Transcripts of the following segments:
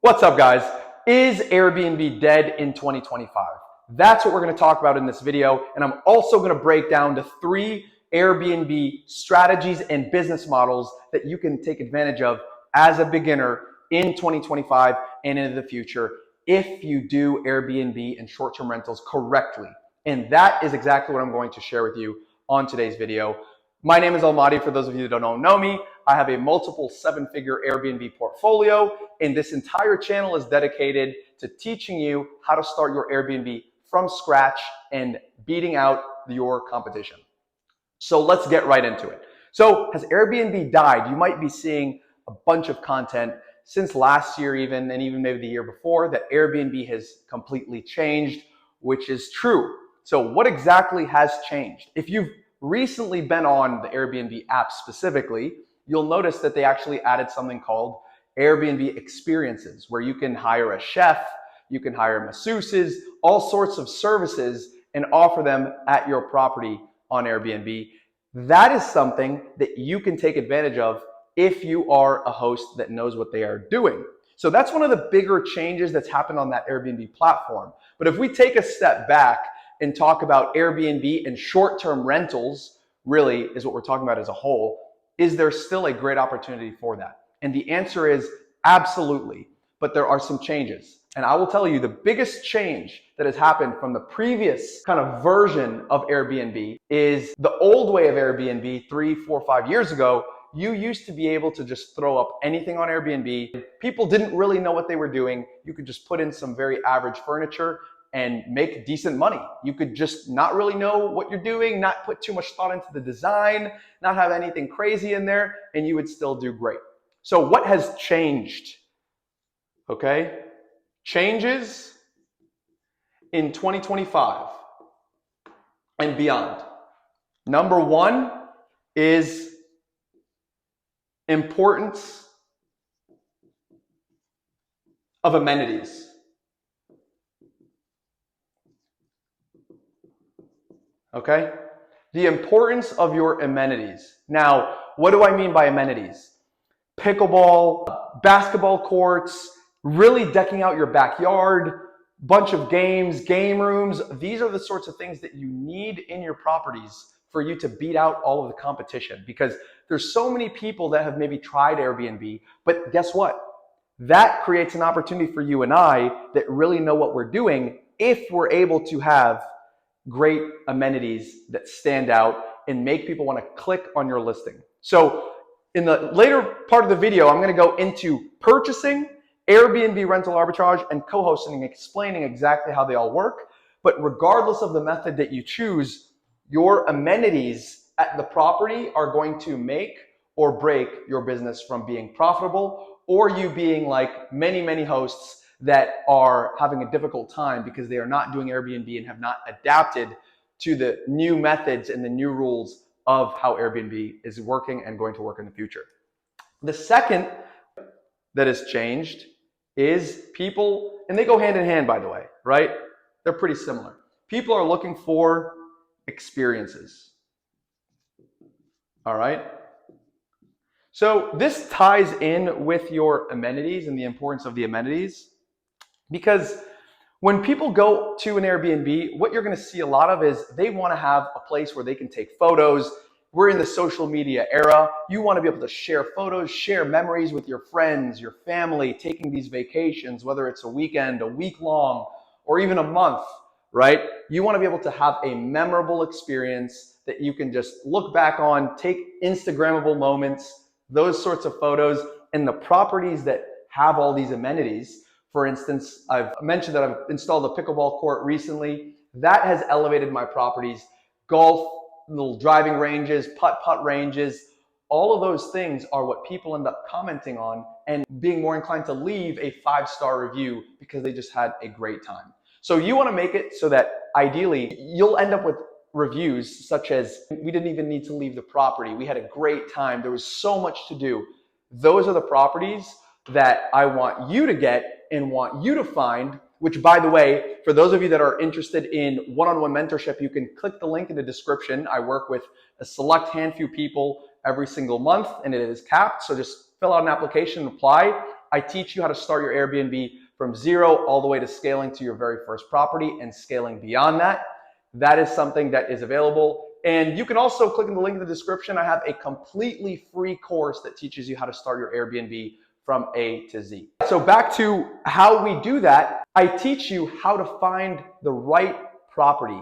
What's up, guys? Is Airbnb dead in 2025? That's what we're going to talk about in this video. And I'm also going to break down the 3 Airbnb strategies and business models that you can take advantage of as a beginner in 2025 and into the future if you do Airbnb and short-term rentals correctly. And that is exactly what I'm going to share with you on today's video. My name is Almahdi. For those of you that don't know me, I have a multiple 7-figure Airbnb portfolio, and this entire channel is dedicated to teaching you how to start your Airbnb from scratch and beating out your competition. So let's get right into it. So has Airbnb died? You might be seeing a bunch of content since last year even, and even maybe the year before, that Airbnb has completely changed, which is true. So what exactly has changed? If you've recently been on the Airbnb app specifically, you'll notice that they actually added something called Airbnb experiences, where you can hire a chef, you can hire masseuses, all sorts of services, and offer them at your property on Airbnb. That is something that you can take advantage of if you are a host that knows what they are doing. So that's one of the bigger changes that's happened on that Airbnb platform. But if we take a step back and talk about Airbnb and short-term rentals, really is what we're talking about as a whole, is there still a great opportunity for that? And the answer is absolutely, but there are some changes. And I will tell you the biggest change that has happened from the previous kind of version of Airbnb is the old way of Airbnb 3, 4, 5 years ago. You used to be able to just throw up anything on Airbnb. People didn't really know what they were doing. You could just put in some very average furniture and make decent money. You could just not really know what you're doing, not put too much thought into the design, not have anything crazy in there, and you would still do great. So what has changed? Okay? Changes in 2025 and beyond. Number 1 is importance of amenities. Okay? The importance of your amenities. Now, what do I mean by amenities? Pickleball, basketball courts, really decking out your backyard, bunch of games, game rooms. These are the sorts of things that you need in your properties for you to beat out all of the competition, because there's so many people that have maybe tried Airbnb, but guess what? That creates an opportunity for you and I that really know what we're doing if we're able to have great amenities that stand out and make people want to click on your listing. So in the later part of the video, I'm going to go into purchasing, Airbnb Rental Arbitrage, and co-hosting, and explaining exactly how they all work. But regardless of the method that you choose, your amenities at the property are going to make or break your business from being profitable, or you being like many hosts that are having a difficult time because they are not doing Airbnb and have not adapted to the new methods and the new rules of how Airbnb is working and going to work in the future. The second that has changed is people, and they go hand in hand, by the way, right? They're pretty similar. People are looking for experiences. All right? So this ties in with your amenities and the importance of the amenities, because when people go to an Airbnb, what you're going to see a lot of is they want to have a place where they can take photos. We're in the social media era. You want to be able to share photos, share memories with your friends, your family, taking these vacations, whether it's a weekend, a week long, or even a month, right? You want to be able to have a memorable experience that you can just look back on, take Instagrammable moments, those sorts of photos. And the properties that have all these amenities, for instance, I've mentioned that I've installed a pickleball court recently. That has elevated my properties. Golf, little driving ranges, putt-putt ranges, all of those things are what people end up commenting on and being more inclined to leave a 5-star review because they just had a great time. So you want to make it so that ideally you'll end up with reviews such as, we didn't even need to leave the property. We had a great time. There was so much to do. Those are the properties that I want you to get and want you to find, which, by the way, for those of you that are interested in one-on-one mentorship, you can click the link in the description. I work with a select handful of people every single month, and it is capped. So just fill out an application and apply. I teach you how to start your Airbnb from zero all the way to scaling to your very first property and scaling beyond that. That is something that is available. And you can also click on the link in the description. I have a completely free course that teaches you how to start your Airbnb from A to Z. So back to how we do that, I teach you how to find the right property.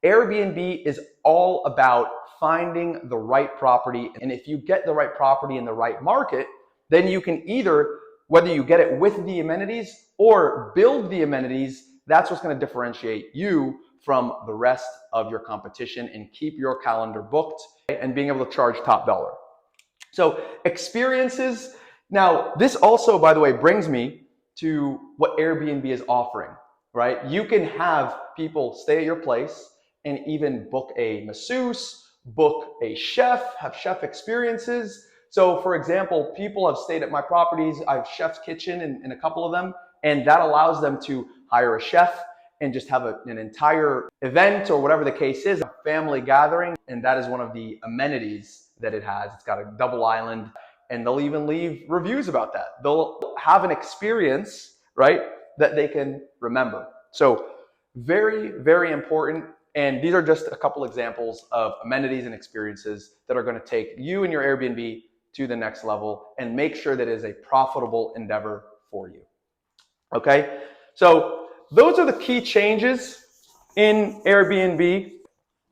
Airbnb is all about finding the right property. And if you get the right property in the right market, then you can either, whether you get it with the amenities or build the amenities, that's what's going to differentiate you from the rest of your competition and keep your calendar booked and being able to charge top dollar. So experiences. Now, this also, by the way, brings me to what Airbnb is offering, right? You can have people stay at your place and even book a masseuse, book a chef, have chef experiences. So for example, people have stayed at my properties. I have chef's kitchen in a couple of them, and that allows them to hire a chef and just have an entire event or whatever the case is, a family gathering. And that is one of the amenities that it has. It's got a double island, and they'll even leave reviews about that. They'll have an experience, right, that they can remember. So very, very important. And these are just a couple examples of amenities and experiences that are going to take you and your Airbnb to the next level and make sure that it is a profitable endeavor for you. Okay, so those are the key changes in Airbnb.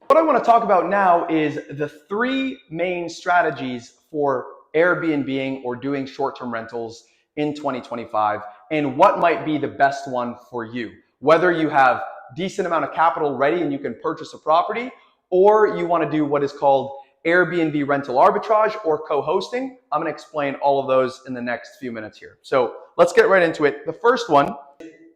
What I want to talk about now is the three main strategies for Airbnb or doing short-term rentals in 2025 and what might be the best one for you. Whether you have decent amount of capital ready and you can purchase a property, or you want to do what is called Airbnb Rental Arbitrage or co-hosting. I'm going to explain all of those in the next few minutes here. So let's get right into it. The first one,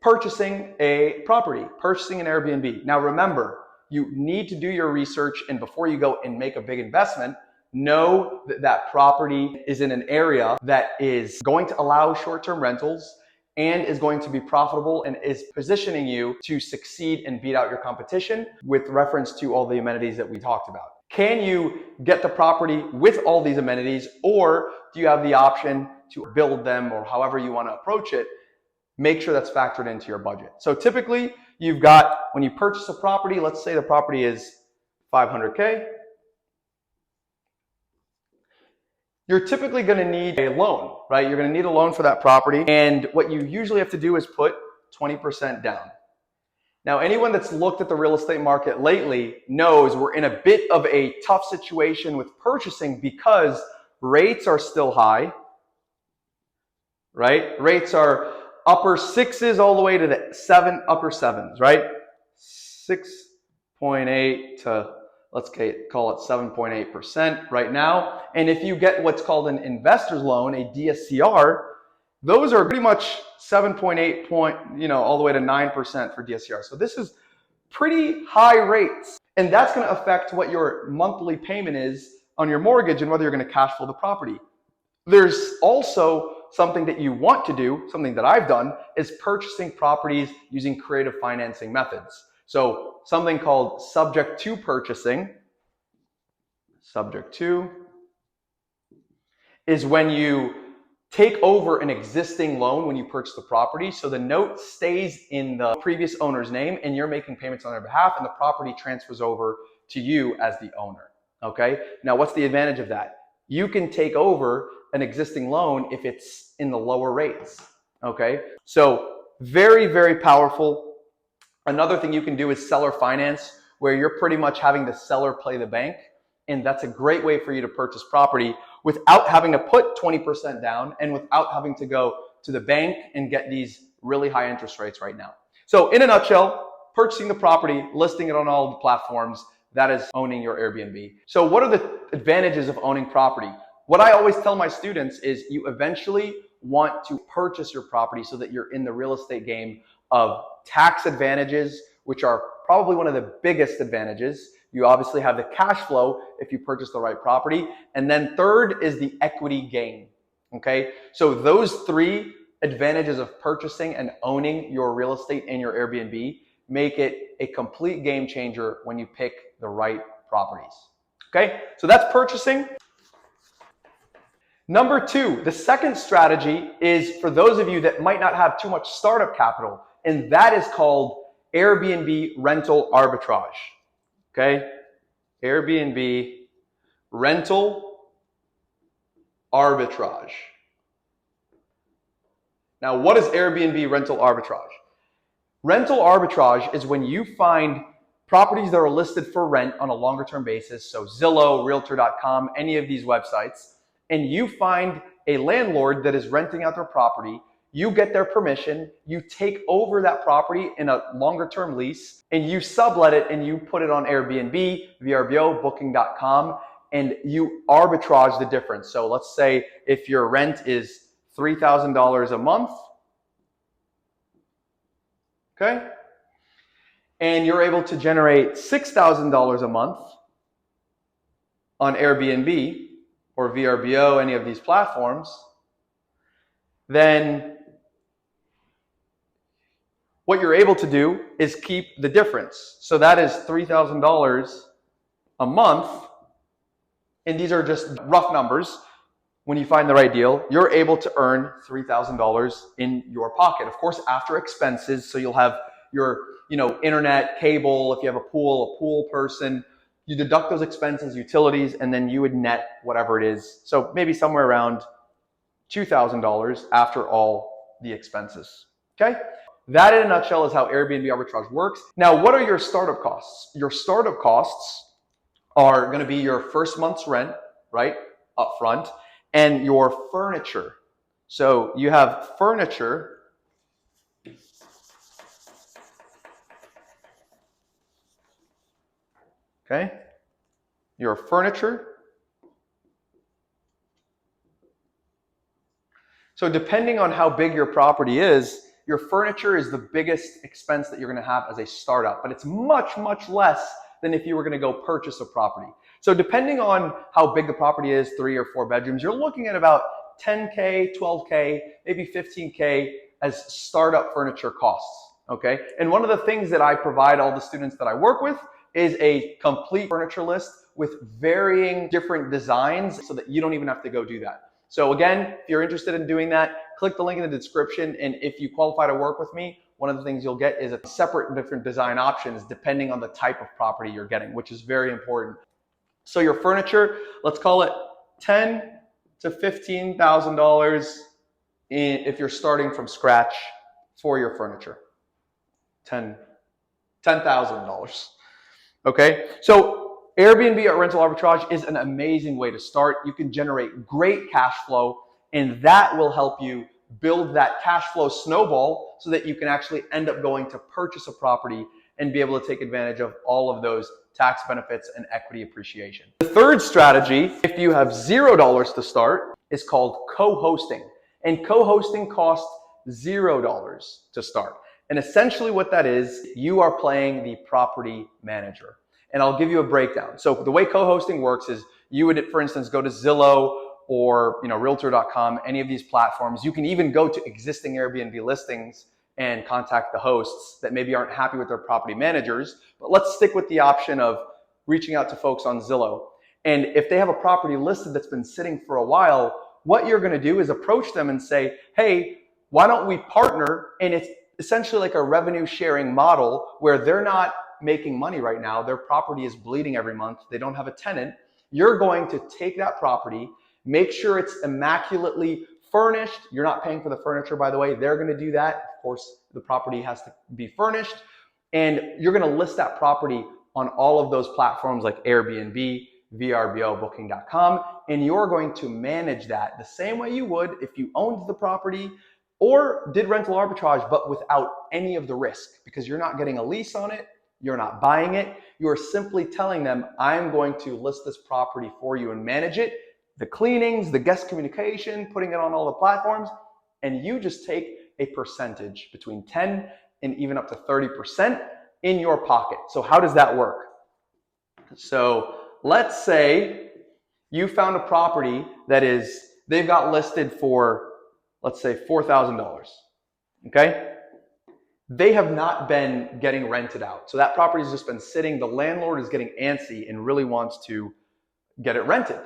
purchasing a property, purchasing an Airbnb. Now remember, you need to do your research, and before you go and make a big investment, know that that property is in an area that is going to allow short-term rentals and is going to be profitable and is positioning you to succeed and beat out your competition with reference to all the amenities that we talked about. Can you get the property with all these amenities, or do you have the option to build them, or however you want to approach it? Make sure that's factored into your budget. So typically you've got, when you purchase a property, let's say the property is 500K. You're typically going to need a loan, right? You're going to need a loan for that property. And what you usually have to do is put 20% down. Now, anyone that's looked at the real estate market lately knows we're in a bit of a tough situation with purchasing because rates are still high, right? Rates are upper sixes all the way to the upper sevens, right? 6.8 to, let's call it 7.8% right now. And if you get what's called an investor's loan, a DSCR, those are pretty much 7.8 all the way to 9% for DSCR. So this is pretty high rates. And that's going to affect what your monthly payment is on your mortgage and whether you're going to cash flow the property. There's also something that you want to do, something that I've done, is purchasing properties using creative financing methods. So something called subject to purchasing. Subject to is when you take over an existing loan when you purchase the property. So the note stays in the previous owner's name and you're making payments on their behalf, and the property transfers over to you as the owner. Okay. Now, what's the advantage of that? You can take over an existing loan if it's in the lower rates. Okay. So very, very powerful. Another thing you can do is seller finance, where you're pretty much having the seller play the bank. And that's a great way for you to purchase property without having to put 20% down and without having to go to the bank and get these really high interest rates right now. So in a nutshell, purchasing the property, listing it on all the platforms, that is owning your Airbnb. So what are the advantages of owning property? What I always tell my students is you eventually want to purchase your property so that you're in the real estate game of tax advantages, which are probably one of the biggest advantages. You obviously have the cash flow if you purchase the right property. And then third is the equity gain. Okay. So those three advantages of purchasing and owning your real estate and your Airbnb make it a complete game changer when you pick the right properties. Okay. So that's purchasing. Number two, the second strategy is for those of you that might not have too much startup capital, and that is called Airbnb Rental Arbitrage. Okay? Airbnb Rental Arbitrage. Now, what is Airbnb Rental Arbitrage? Rental arbitrage is when you find properties that are listed for rent on a longer term basis, so Zillow, Realtor.com, any of these websites, and you find a landlord that is renting out their property, you get their permission, you take over that property in a longer term lease, and you sublet it and you put it on Airbnb, VRBO, Booking.com, and you arbitrage the difference. So let's say if your rent is $3,000 a month, okay? And you're able to generate $6,000 a month on Airbnb or VRBO, any of these platforms, then what you're able to do is keep the difference. So that is $3,000 a month, and these are just rough numbers. When you find the right deal, you're able to earn $3,000 in your pocket. Of course, after expenses, so you'll have your, internet, cable, if you have a pool person, you deduct those expenses, utilities, and then you would net whatever it is. So maybe somewhere around $2,000 after all the expenses, okay? That in a nutshell is how Airbnb arbitrage works. Now, what are your startup costs? Your startup costs are gonna be your first month's rent, right, up front, and your furniture. So you have furniture, okay? Your furniture. So depending on how big your property is, your furniture is the biggest expense that you're gonna have as a startup, but it's much, much less than if you were gonna go purchase a property. So depending on how big the property is, 3 or 4 bedrooms, you're looking at about 10K, 12K, maybe 15K as startup furniture costs, okay? And one of the things that I provide all the students that I work with is a complete furniture list with varying different designs so that you don't even have to go do that. So again, if you're interested in doing that, click the link in the description, and if you qualify to work with me, one of the things you'll get is a separate different design options depending on the type of property you're getting, which is very important. So your furniture, let's call it $10,000 to $15,000 if you're starting from scratch for your furniture. $10,000. Okay, so Airbnb rental arbitrage is an amazing way to start. You can generate great cash flow, and that will help you build that cash flow snowball so that you can actually end up going to purchase a property and be able to take advantage of all of those tax benefits and equity appreciation. The third strategy, if you have $0 to start, is called co-hosting. And co-hosting costs $0 to start. And essentially what that is, you are playing the property manager. And I'll give you a breakdown. So the way co-hosting works is you would, for instance, go to Zillow or Realtor.com, any of these platforms. You can even go to existing Airbnb listings and contact the hosts that maybe aren't happy with their property managers. But let's stick with the option of reaching out to folks on Zillow. And if they have a property listed that's been sitting for a while, what you're gonna do is approach them and say, hey, why don't we partner? And it's essentially like a revenue sharing model where they're not making money right now. Their property is bleeding every month. They don't have a tenant. You're going to take that property, make sure it's immaculately furnished. You're not paying for the furniture, by the way. They're going to do that. Of course, the property has to be furnished. And you're going to list that property on all of those platforms like Airbnb, VRBO, Booking.com. And you're going to manage that the same way you would if you owned the property or did rental arbitrage, but without any of the risk, because you're not getting a lease on it. You're not buying it. You're simply telling them, I'm going to list this property for you and manage it. The cleanings, the guest communication, putting it on all the platforms, and you just take a percentage between 10 and even up to 30% in your pocket. So how does that work? So let's say you found a property that they've got listed for, let's say $4,000, okay? They have not been getting rented out. So that property has just been sitting. The landlord is getting antsy and really wants to get it rented.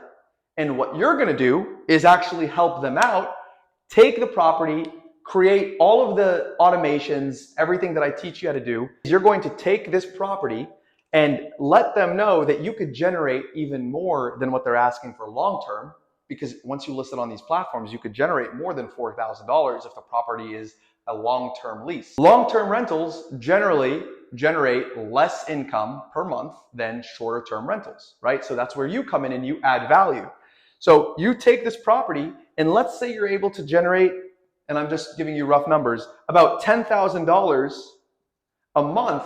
And what you're going to do is actually help them out, take the property, create all of the automations, everything that I teach you how to do. You're going to take this property and let them know that you could generate even more than what they're asking for long term, because once you list it on these platforms, you could generate more than $4,000 if the property is a long-term lease. Long-term rentals generally generate less income per month than shorter-term rentals, right? So that's where you come in and you add value. So you take this property and let's say you're able to generate, and I'm just giving you rough numbers, about $10,000 a month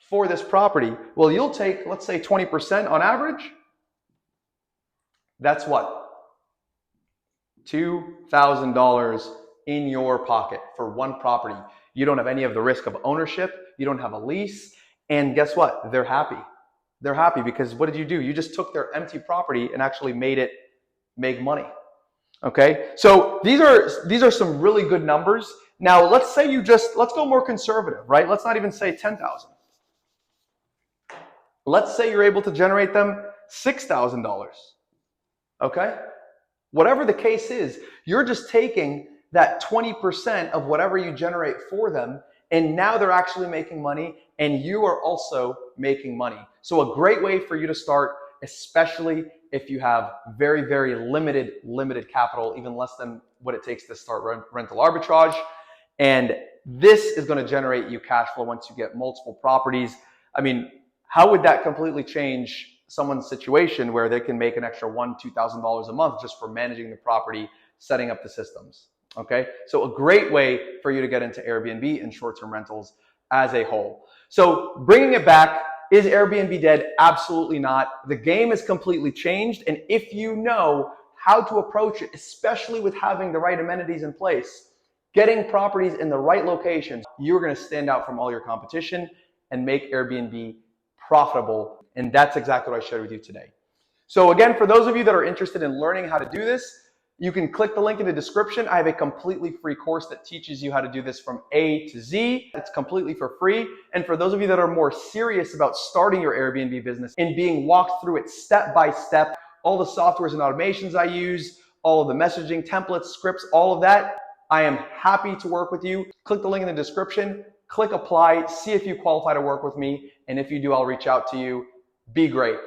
for this property. Well, you'll take, let's say 20% on average. That's what? $2,000 in your pocket for one property. You don't have any of the risk of ownership. You don't have a lease. And guess what? They're happy. They're happy because what did you do? You just took their empty property and actually made it make money. Okay? So these are some really good numbers. Now, let's say let's go more conservative, right? Let's not even say 10,000. Let's say you're able to generate them $6,000. Okay? Whatever the case is, you're just taking that 20% of whatever you generate for them, and now they're actually making money, and you are also making money. So a great way for you to start, especially if you have very, very limited capital, even less than what it takes to start rental arbitrage. And this is going to generate you cash flow once you get multiple properties. I mean, how would that completely change someone's situation where they can make an extra $1,000, $2,000 a month just for managing the property, setting up the systems? Okay, so a great way for you to get into Airbnb and short-term rentals as a whole. So bringing it back, is Airbnb dead? Absolutely not. The game is completely changed, and if you know how to approach it, especially with having the right amenities in place, getting properties in the right locations, you're going to stand out from all your competition and make Airbnb profitable. And that's exactly what I shared with you today. So again, for those of you that are interested in learning how to do this, you can click the link in the description. I have a completely free course that teaches you how to do this from A to Z. It's completely for free. And for those of you that are more serious about starting your Airbnb business and being walked through it step by step, all the softwares and automations I use, all of the messaging, templates, scripts, all of that, I am happy to work with you. Click the link in the description, click apply, see if you qualify to work with me. And if you do, I'll reach out to you. Be great.